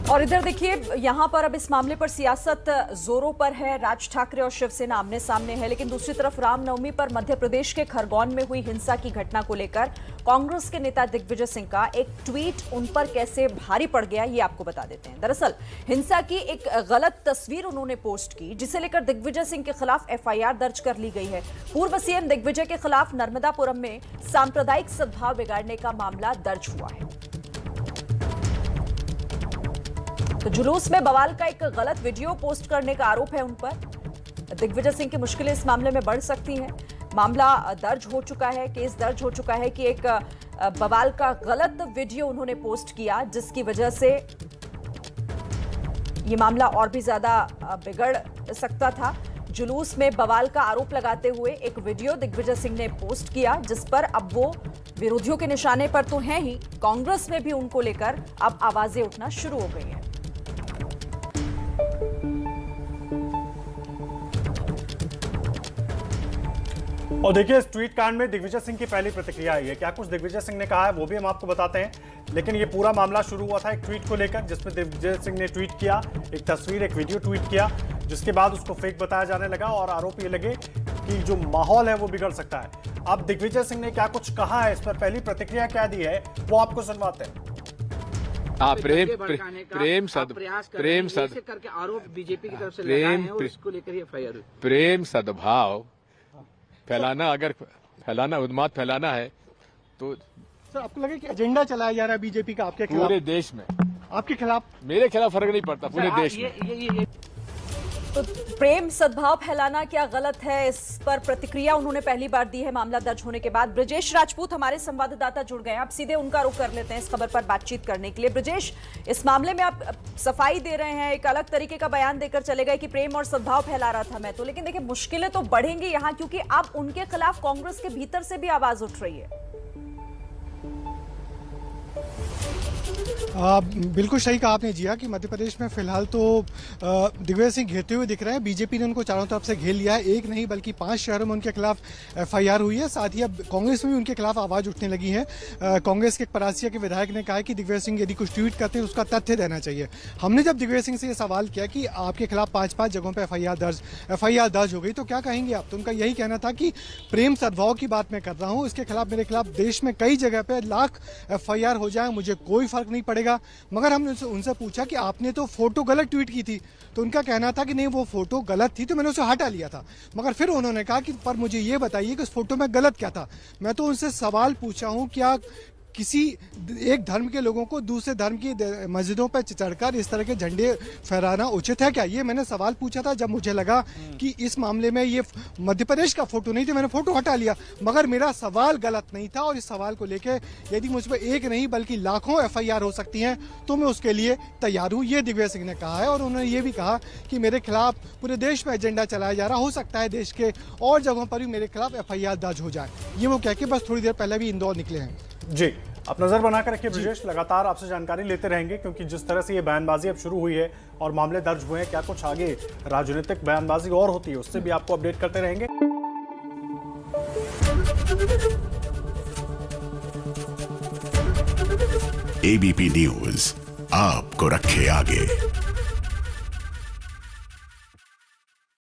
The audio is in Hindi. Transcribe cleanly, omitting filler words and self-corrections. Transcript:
और इधर देखिए, यहां पर अब इस मामले पर सियासत जोरों पर है। राज ठाकरे और शिवसेना आमने सामने है, लेकिन दूसरी तरफ रामनवमी पर मध्य प्रदेश के खरगोन में हुई हिंसा की घटना को लेकर कांग्रेस के नेता दिग्विजय सिंह का एक ट्वीट उन पर कैसे भारी पड़ गया, ये आपको बता देते हैं। दरअसल हिंसा की एक गलत तस्वीर उन्होंने पोस्ट की, जिसे लेकर दिग्विजय सिंह के खिलाफ एफआईआर दर्ज कर ली गई है। पूर्व सीएम दिग्विजय के खिलाफ नर्मदापुरम में सांप्रदायिक सद्भाव बिगाड़ने का मामला दर्ज हुआ है। तो जुलूस में बवाल का एक गलत वीडियो पोस्ट करने का आरोप है उन पर। दिग्विजय सिंह की मुश्किलें इस मामले में बढ़ सकती हैं। मामला दर्ज हो चुका है, केस दर्ज हो चुका है कि एक बवाल का गलत वीडियो उन्होंने पोस्ट किया, जिसकी वजह से ये मामला और भी ज्यादा बिगड़ सकता था। जुलूस में बवाल का आरोप लगाते हुए एक वीडियो दिग्विजय सिंह ने पोस्ट किया, जिस पर अब वो विरोधियों के निशाने पर तो हैं ही, कांग्रेस में भी उनको लेकर अब आवाजें उठना शुरू हो गई हैं। और देखिए, इस ट्वीट कांड में दिग्विजय सिंह की पहली प्रतिक्रिया आई है। क्या कुछ दिग्विजय सिंह ने कहा है वो भी हम आपको बताते हैं, लेकिन ये पूरा मामला शुरू हुआ था एक ट्वीट को लेकर, जिसमें दिग्विजय सिंह ने ट्वीट किया, एक तस्वीर, एक वीडियो ट्वीट किया, जिसके बाद उसको फेक बताया जाने लगा और आरोप ये लगे कि जो माहौल है वो बिगड़ सकता है। अब दिग्विजय सिंह ने क्या कुछ कहा है, इस पर पहली प्रतिक्रिया क्या दी है, वो आपको सुनवाते हैं। करके आरोप बीजेपी की तरफ से लगाए हैं और इसको लेकर एफआईआर हुई। प्रेम सद्भाव फैलाना, अगर फैलाना, उन्माद फैलाना है तो सर, आपको लगे कि एजेंडा चलाया जा रहा है बीजेपी का आपके खिलाफ? पूरे देश में। आपके खिलाफ? मेरे खिलाफ फर्क नहीं पड़ता, पूरे देश में। तो प्रेम सद्भाव फैलाना क्या गलत है, इस पर प्रतिक्रिया उन्होंने पहली बार दी है मामला दर्ज होने के बाद। ब्रजेश राजपूत हमारे संवाददाता जुड़ गए हैं, आप सीधे उनका रुख कर लेते हैं इस खबर पर बातचीत करने के लिए। ब्रजेश, इस मामले में आप सफाई दे रहे हैं, एक अलग तरीके का बयान देकर चले गए कि प्रेम और सद्भाव फैला रहा था मैं तो, लेकिन देखिए मुश्किलें तो बढ़ेंगी यहाँ, क्योंकि अब उनके खिलाफ कांग्रेस के भीतर से भी आवाज उठ रही है। बिल्कुल सही कहा आपने जिया कि मध्य प्रदेश में फिलहाल तो दिग्विजय सिंह घेरते हुए दिख रहे हैं। बीजेपी ने उनको चारों तरफ से घेर लिया है। एक नहीं बल्कि 5 शहरों में उनके खिलाफ एफआईआर हुई है। साथ ही अब कांग्रेस में भी उनके खिलाफ आवाज उठने लगी है। कांग्रेस के एक परासिया के विधायक ने कहा है कि दिग्विजय सिंह यदि कुछ ट्वीट करते हैं उसका तथ्य देना चाहिए। हमने जब दिग्विजय सिंह से ये सवाल किया कि आपके खिलाफ 5 जगहों पर एफआईआर दर्ज हो गई, तो क्या कहेंगे आप? तो उनका यही कहना था कि प्रेम सद्भाव की बात मैं कर रहा हूँ, इसके खिलाफ मेरे खिलाफ देश में कई जगह पे लाख एफआईआर हो जाए, मुझे कोई फर्क नहीं पड़ेगा। मगर हमने उनसे पूछा कि आपने तो फोटो गलत ट्वीट की थी, तो उनका कहना था कि नहीं, वो फोटो गलत थी तो मैंने उसे हटा लिया था। मगर फिर उन्होंने कहा कि पर मुझे ये बताइए कि उस फोटो में गलत क्या था। मैं तो उनसे सवाल पूछा हूं, क्या किसी एक धर्म के लोगों को दूसरे धर्म की मस्जिदों पर चढ़कर इस तरह के झंडे फहराना उचित है क्या? ये मैंने सवाल पूछा था जब मुझे लगा कि इस मामले में ये मध्य प्रदेश का फोटो नहीं था, मैंने फोटो हटा लिया। मगर मेरा सवाल गलत नहीं था और इस सवाल को लेकर यदि मुझ पर एक नहीं बल्कि लाखों एफआईआर हो सकती हैं तो मैं उसके लिए तैयार हूँ, ये दिग्विजय सिंह ने कहा है। और उन्होंने ये भी कहा कि मेरे खिलाफ पूरे देश में एजेंडा चलाया जा रहा, हो सकता है देश के और जगहों पर भी मेरे खिलाफ एफआईआर दर्ज हो जाए। ये वो कह के बस थोड़ी देर पहले भी इंदौर निकले हैं। जी, आप नजर बनाकर रखिए ब्रजेश, लगातार आपसे जानकारी लेते रहेंगे, क्योंकि जिस तरह से ये बयानबाजी अब शुरू हुई है और मामले दर्ज हुए हैं, क्या कुछ आगे राजनीतिक बयानबाजी और होती है उससे भी आपको अपडेट करते रहेंगे। एबीपी न्यूज आपको रखे आगे।